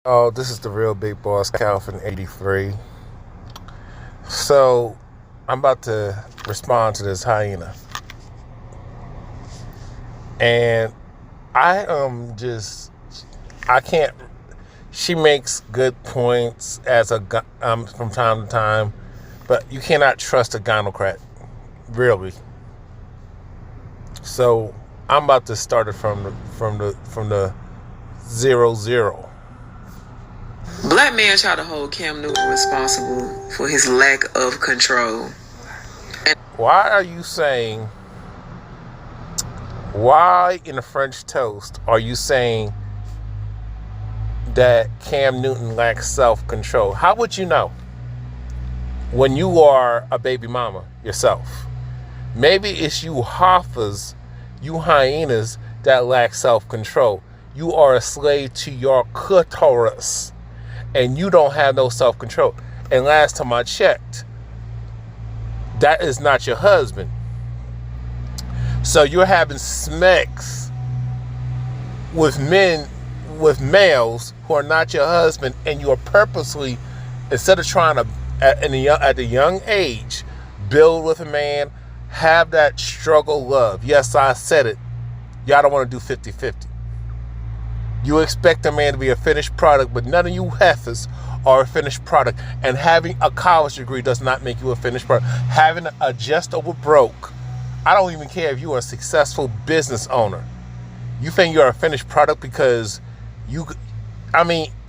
Oh, this is the real big boss, Calvin 83. So, I'm about to respond to this hyena. And I can't, she makes good points from time to time, but you cannot trust a gynocrat, really. So, I'm about to start it from the 0-0. Black men try to hold Cam Newton responsible for his lack of control. Why in the French toast are you saying that Cam Newton lacks self-control? How would you know when you are a baby mama yourself? Maybe it's you hyenas that lack self-control. You are a slave to your clitoris and you don't have no self-control. And last time I checked, that is not your husband. So you're having sex with males who are not your husband, and you are purposely, instead of trying to, at the young age, build with a man, have that struggle love. Yes, I said it. Y'all don't want to do 50-50. You expect a man to be a finished product, but none of you heifers are a finished product. And having a college degree does not make you a finished product. Having a just over broke, I don't even care if you are a successful business owner. You think you're a finished product because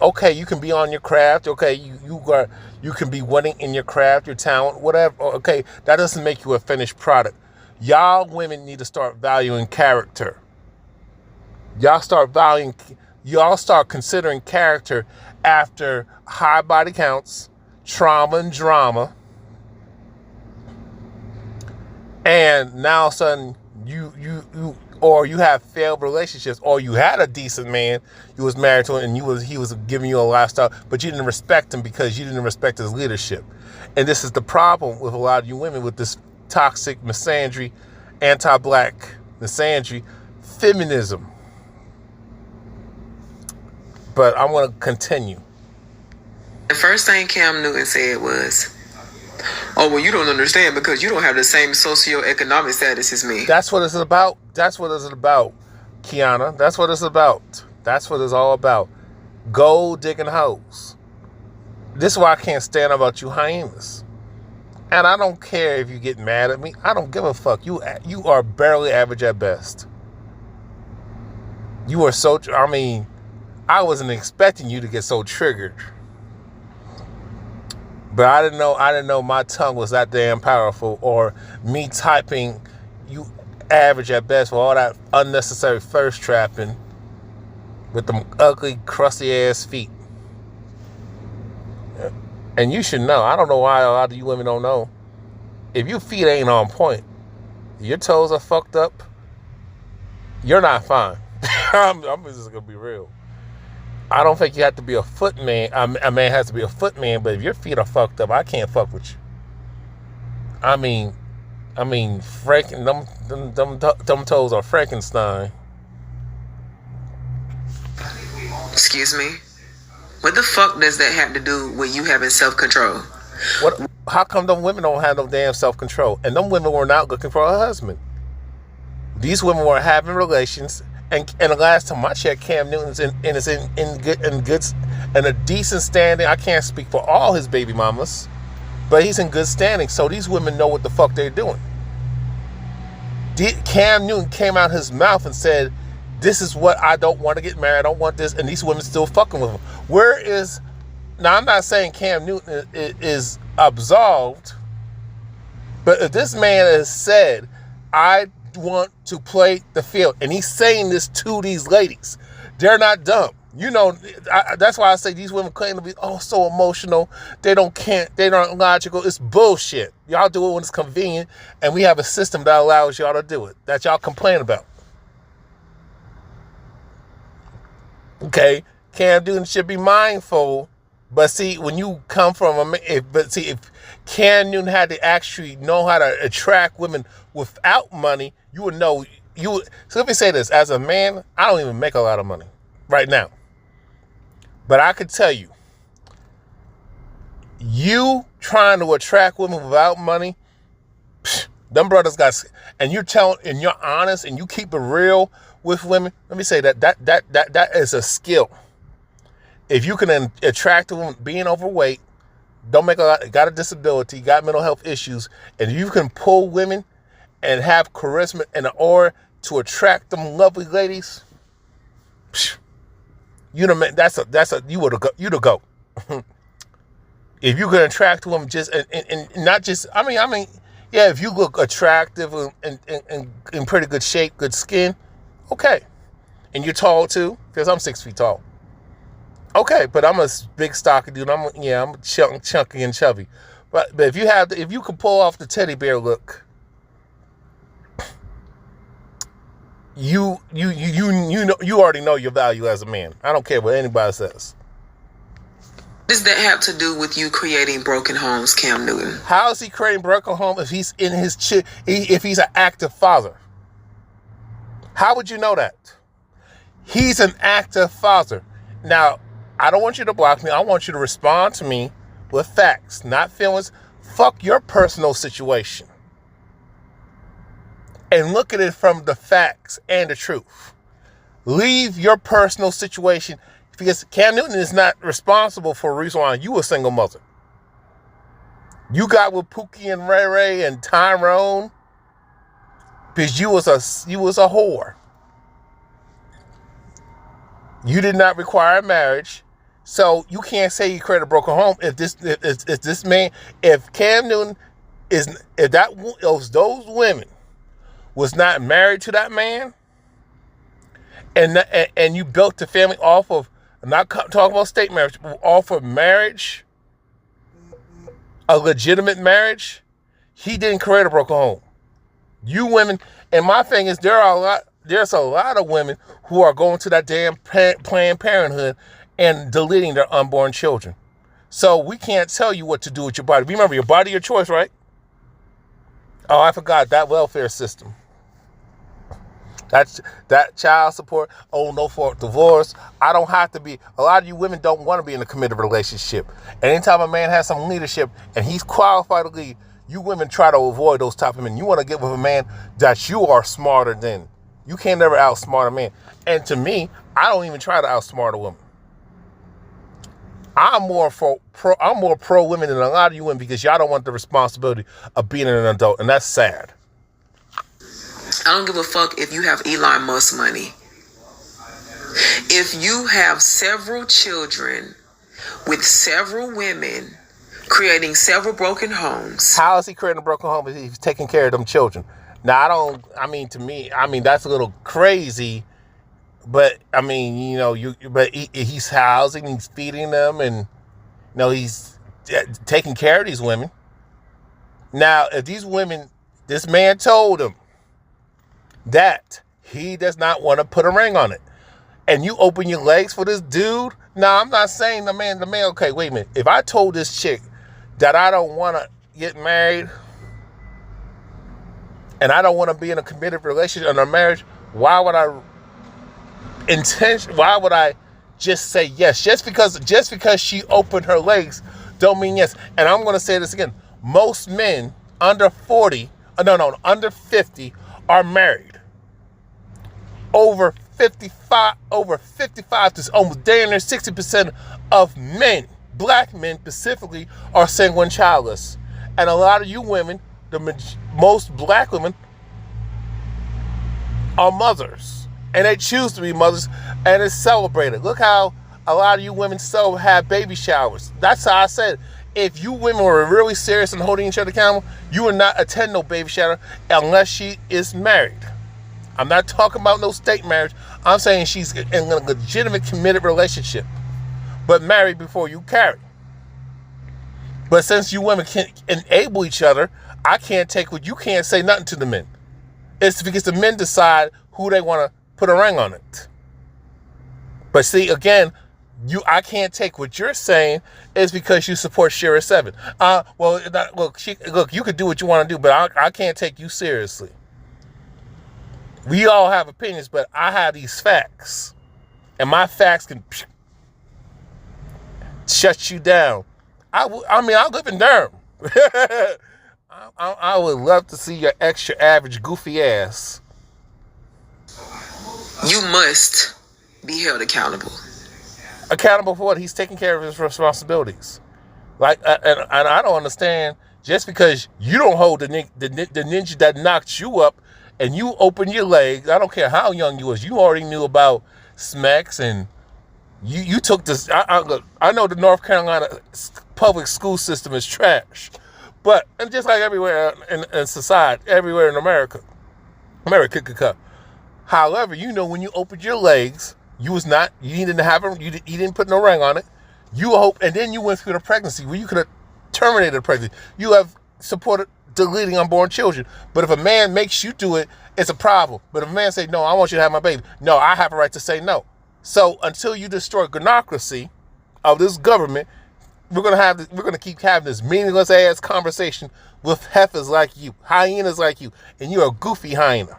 okay, you can be on your craft. Okay, you can be winning in your craft, your talent, whatever. Okay, that doesn't make you a finished product. Y'all women need to start valuing character. Y'all start considering character after high body counts, trauma and drama, and now all of a sudden you have failed relationships, or you had a decent man you was married to, and he was giving you a lifestyle, but you didn't respect him because you didn't respect his leadership. And this is the problem with a lot of you women, with this toxic misandry, anti-black misandry, feminism. But I'm going to continue. The first thing Cam Newton said was, "Oh, well, you don't understand because you don't have the same socioeconomic status as me." That's what it's about. That's what it's about, Kiana. That's what it's about. That's what it's all about. Gold digging hoes. This is why I can't stand about you hyenas. And I don't care if you get mad at me. I don't give a fuck. You are barely average at best. You are so... I wasn't expecting you to get so triggered. But I didn't know my tongue was that damn powerful, or me typing you average at best for all that unnecessary thirst trapping with them ugly, crusty ass feet. And you should know. I don't know why a lot of you women don't know. If your feet ain't on point, your toes are fucked up, you're not fine. I'm just gonna be real. I don't think you have to be a foot man. A man has to be a foot man, but if your feet are fucked up, I can't fuck with you. Them toes are Frankenstein. Excuse me? What the fuck does that have to do with you having self-control? What? How come them women don't have no damn self-control? And them women were not looking for a husband. These women were having relations. And the last time I checked, Cam Newton's in a decent standing. I can't speak for all his baby mamas, but he's in good standing. So these women know what the fuck they're doing. Cam Newton came out his mouth and said, "This is what I don't want to get married. I don't want this," and these women still fucking with him. Now I'm not saying Cam Newton is absolved, but if this man has said, "I want to play the field," and he's saying this to these ladies, they're not dumb. That's why I say these women claim to be so emotional. They aren't logical. It's bullshit. Y'all do it when it's convenient, and we have a system that allows y'all to do it, that y'all complain about. Okay, Cam Newton should be mindful. But see, when you come from if Cam Newton had to actually know how to attract women without money, you would know. So let me say this: as a man, I don't even make a lot of money right now. But I could tell you, you trying to attract women without money, them brothers got, and you're honest and you keep it real with women. Let me say that is a skill. If you can attract a woman being overweight, don't make a lot, got a disability, got mental health issues, and you can pull women and have charisma and an aura to attract them lovely ladies, you know, you would go. If you can attract a woman just and not just, I mean, yeah, if you look attractive and in pretty good shape, good skin, okay, and you're tall too, because I'm 6 feet tall. Okay, but I'm a big stocky dude. I'm chunky and chubby. But if you can pull off the teddy bear look, you already know your value as a man. I don't care what anybody says. Does that have to do with you creating broken homes, Cam Newton? How is he creating broken homes if he's in if he's an active father? How would you know that? He's an active father. Now, I don't want you to block me. I want you to respond to me with facts, not feelings. Fuck your personal situation. And look at it from the facts and the truth. Leave your personal situation, because Cam Newton is not responsible for the reason why you a single mother. You got with Pookie and Ray Ray and Tyrone because you was a whore. You did not require marriage. So you can't say you created a broken home if Cam Newton if those women was not married to that man, and you built the family off of, I'm not talking about state marriage, but off of marriage, a legitimate marriage, he didn't create a broken home. You women, and my thing is there's a lot of women who are going to that damn Planned Parenthood and deleting their unborn children. So we can't tell you what to do with your body. Remember, your body, your choice, right? Oh, I forgot that welfare system. That child support. Oh, no for divorce. I don't have to be. A lot of you women don't want to be in a committed relationship. Anytime a man has some leadership and he's qualified to lead, you women try to avoid those type of men. You want to get with a man that you are smarter than. You can't never outsmart a man. And to me, I don't even try to outsmart a woman. I'm more pro women than a lot of you women because y'all don't want the responsibility of being an adult, and that's sad. I don't give a fuck if you have Elon Musk money. If you have several children with several women creating several broken homes. How is he creating a broken home if he's taking care of them children? Now, to me, that's a little crazy. But I mean, he's housing, he's feeding them, and he's taking care of these women. Now, if these women, this man told them that he does not want to put a ring on it, and you open your legs for this dude. Now, I'm not saying the man. Okay, wait a minute. If I told this chick that I don't want to get married, and I don't want to be in a committed relationship or a marriage, why would I just say yes? Just because she opened her legs don't mean yes. And I'm going to say this again. Most men under 50 are married. Over 55 to almost damn near 60% of men, black men specifically, are single and childless. And a lot of you women, most black women, are mothers. And they choose to be mothers, and it's celebrated. Look how a lot of you women still have baby showers. That's how I said, if you women were really serious and holding each other accountable, you would not attend no baby shower unless she is married. I'm not talking about no state marriage. I'm saying she's in a legitimate, committed relationship, but married before you carry. But since you women can't enable each other, I can't take what you can't say nothing to the men. It's because the men decide who they want to put a ring on it. But see, again, I can't take what you're saying is because you support Shira 7. Look, you could do what you want to do, but I can't take you seriously. We all have opinions, but I have these facts. And my facts can shut you down. I live in Durham. I would love to see your extra average goofy ass. You must be held accountable. Accountable for what? He's taking care of his responsibilities. Like, and I don't understand, just because you don't hold the ninja that knocked you up and you open your legs, I don't care how young you was, you already knew about smacks, and you took this. I know the North Carolina public school system is trash, but, and just like everywhere in society, everywhere in America could come. However, when you opened your legs, you didn't have them, you didn't put no ring on it. And then you went through the pregnancy where you could have terminated the pregnancy. You have supported deleting unborn children. But if a man makes you do it, it's a problem. But if a man say, no, I want you to have my baby, no, I have a right to say no. So until you destroy gynocracy of this government, we're gonna keep having this meaningless ass conversation with heifers like you, hyenas like you, and you're a goofy hyena.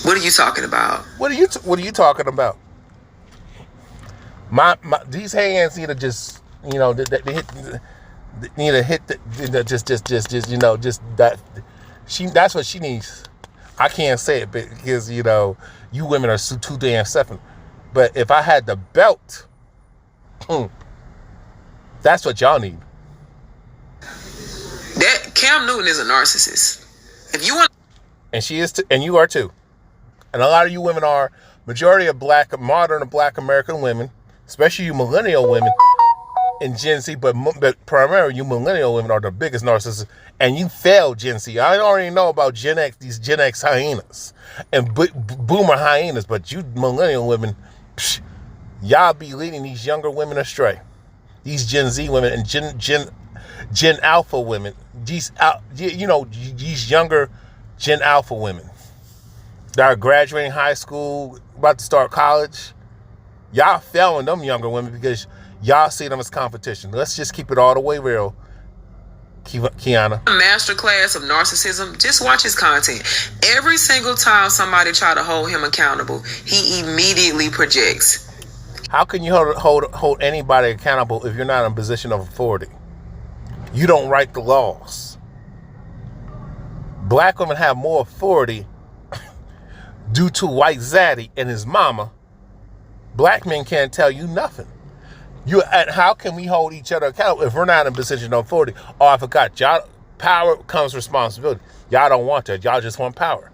What are you talking about? What are you talking about? These hands need to just, they need to hit that's what she needs. I can't say it because you women are too damn stuffing. But if I had the belt, that's what y'all need. That Cam Newton is a narcissist. If you want, and she is, and you are too, and a lot of you women are. Majority of modern Black American women, especially you millennial women in Gen Z, but primarily you millennial women are the biggest narcissists, and you failed Gen Z. I already know about Gen X, these Gen X hyenas and boomer hyenas, but you millennial women, y'all be leading these younger women astray. These Gen Z women and Gen Alpha women, these younger Gen Alpha women that are graduating high school, about to start college, y'all failing them younger women because y'all see them as competition. Let's just keep it all the way real, Kiana. Masterclass of narcissism. Just watch his content. Every single time somebody try to hold him accountable, he immediately projects. How can you hold anybody accountable if you're not in a position of authority? You don't write the laws. Black women have more authority due to White Zaddy and his mama. Black men can't tell you nothing. How can we hold each other accountable if we're not in a position of authority? Oh, I forgot. Y'all, power comes responsibility. Y'all don't want that. Y'all just want power.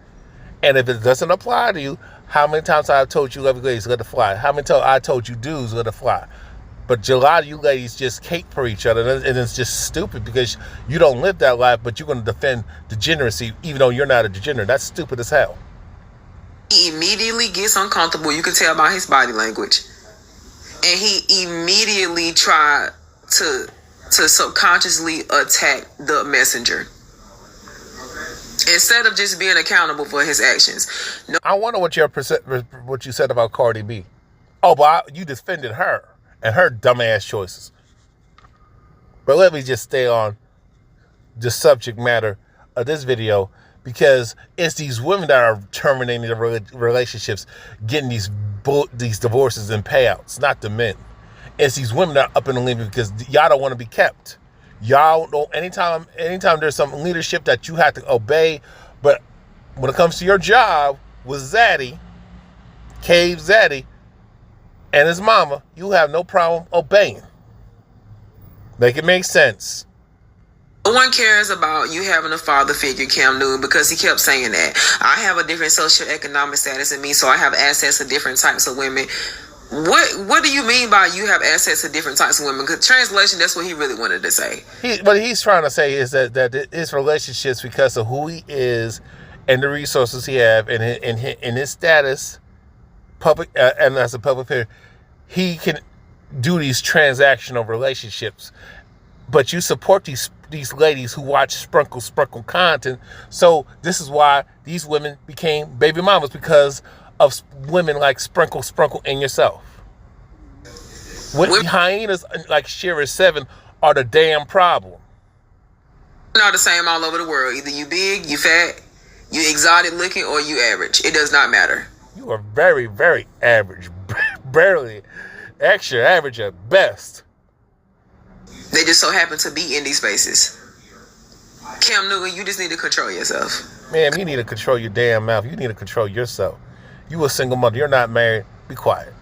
And if it doesn't apply to you, how many times I've told you every ladies let it fly? How many times I told you dudes let it fly? But a lot of you ladies just cape for each other, and it's just stupid because you don't live that life, but you're going to defend degeneracy even though you're not a degenerate. That's stupid as hell. He immediately gets uncomfortable. You can tell by his body language. And he immediately tried to subconsciously attack the messenger instead of just being accountable for his actions. No. I wonder what you said about Cardi B. Oh, but you defended her and her dumbass choices. But let me just stay on the subject matter of this video, because it's these women that are terminating their relationships, getting these divorces and payouts, not the men. It's these women that are up in the league because y'all don't want to be kept. Y'all don't, anytime there's some leadership that you have to obey, but when it comes to your job with Zaddy, Cave Zaddy, and his mama, you have no problem obeying. Make it make sense. No one cares about you having a father figure, Cam Newton, because he kept saying that. I have a different socioeconomic status than me, so I have access to different types of women. What do you mean by you have access to different types of women? Because translation, that's what he really wanted to say. What he's trying to say is that his relationships, because of who he is and the resources he have and his status, public and as a public figure, he can do these transactional relationships. But you support these ladies who watch sprinkle content. So this is why these women became baby mamas, because of women like sprinkle and yourself. With hyenas like Shira 7 are the damn problem. Not the same all over the world. Either you big, you fat, you exotic looking, or you average. It does not matter. You are very, very average. Barely. Extra average at best. They just so happen to be in these spaces. Cam Newton, you just need to control yourself. Man, you need to control your damn mouth. You need to control yourself. You a single mother. You're not married. Be quiet.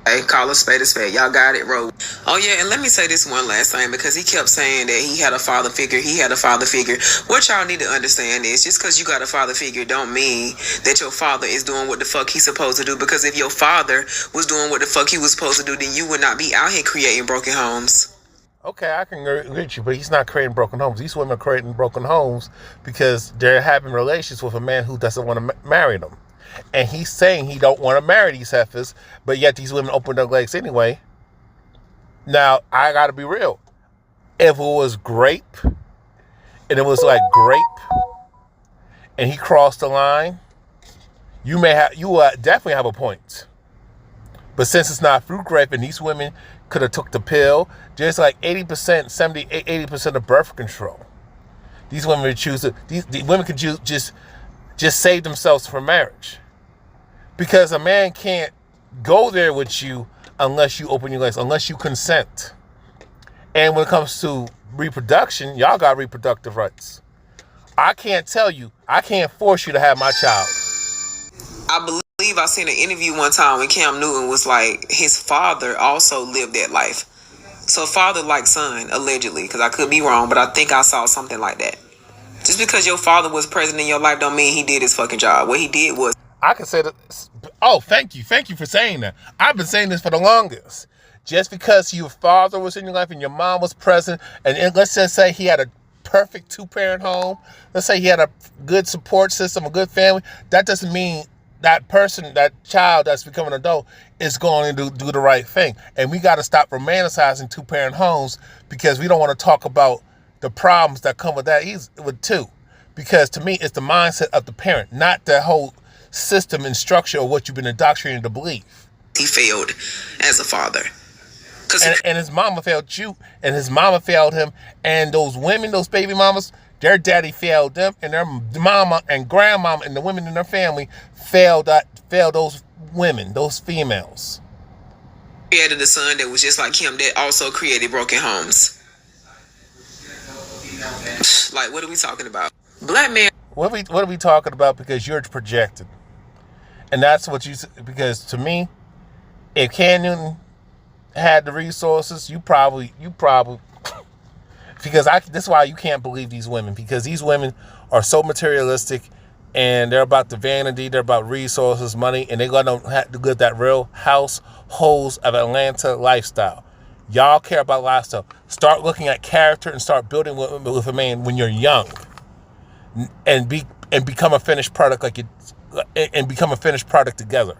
Hey, call a spade a spade. Y'all got it, Road. Oh, yeah, and let me say this one last time, because he kept saying that he had a father figure. He had a father figure. What y'all need to understand is just because you got a father figure don't mean that your father is doing what the fuck he's supposed to do. Because if your father was doing what the fuck he was supposed to do, then you would not be out here creating broken homes. Okay, I can agree with you, but he's not creating broken homes. These women are creating broken homes because they're having relations with a man who doesn't want to marry them. And he's saying he don't want to marry these heifers, but yet these women open their legs anyway. Now, I got to be real. If it was grape, and it was like grape, and he crossed the line, you definitely have a point. But since it's not fruit grape, and these women could have took the pill, just like 80% of birth control. These women would choose to. These women could just save themselves from marriage. Because a man can't go there with you unless you open your legs, unless you consent. And when it comes to reproduction, y'all got reproductive rights. I can't tell you, I can't force you to have my child. I believe I seen an interview one time when Cam Newton was like, his father also lived that life. So father like son, allegedly, because I could be wrong, but I think I saw something like that. Just because your father was present in your life don't mean he did his fucking job. What he did was... I can say that. Oh, thank you. Thank you for saying that. I've been saying this for the longest. Just because your father was in your life and your mom was present, and let's just say he had a perfect two-parent home, let's say he had a good support system, a good family, that doesn't mean that person, that child that's becoming an adult is going to do the right thing. And we got to stop romanticizing two-parent homes because we don't want to talk about the problems that come with that with two. Because to me, it's the mindset of the parent, not the whole system and structure of what you've been indoctrinated to believe. He failed as a father. And his mama failed you, and his mama failed him, and those women, those baby mamas, their daddy failed them, and their mama and grandmama and the women in their family failed those women, those females. Created a son that was just like him that also created broken homes. Like, what are we talking about? Black man. What are we talking about? Because you're projected. And that's what because to me, if Cam Newton had the resources, you probably, because this is why you can't believe these women, because these women are so materialistic and they're about the vanity, they're about resources, money, and they're going to have to live that real households of Atlanta lifestyle. Y'all care about lifestyle. Start looking at character and start building with a man when you're young, and become a finished product and become a finished product together.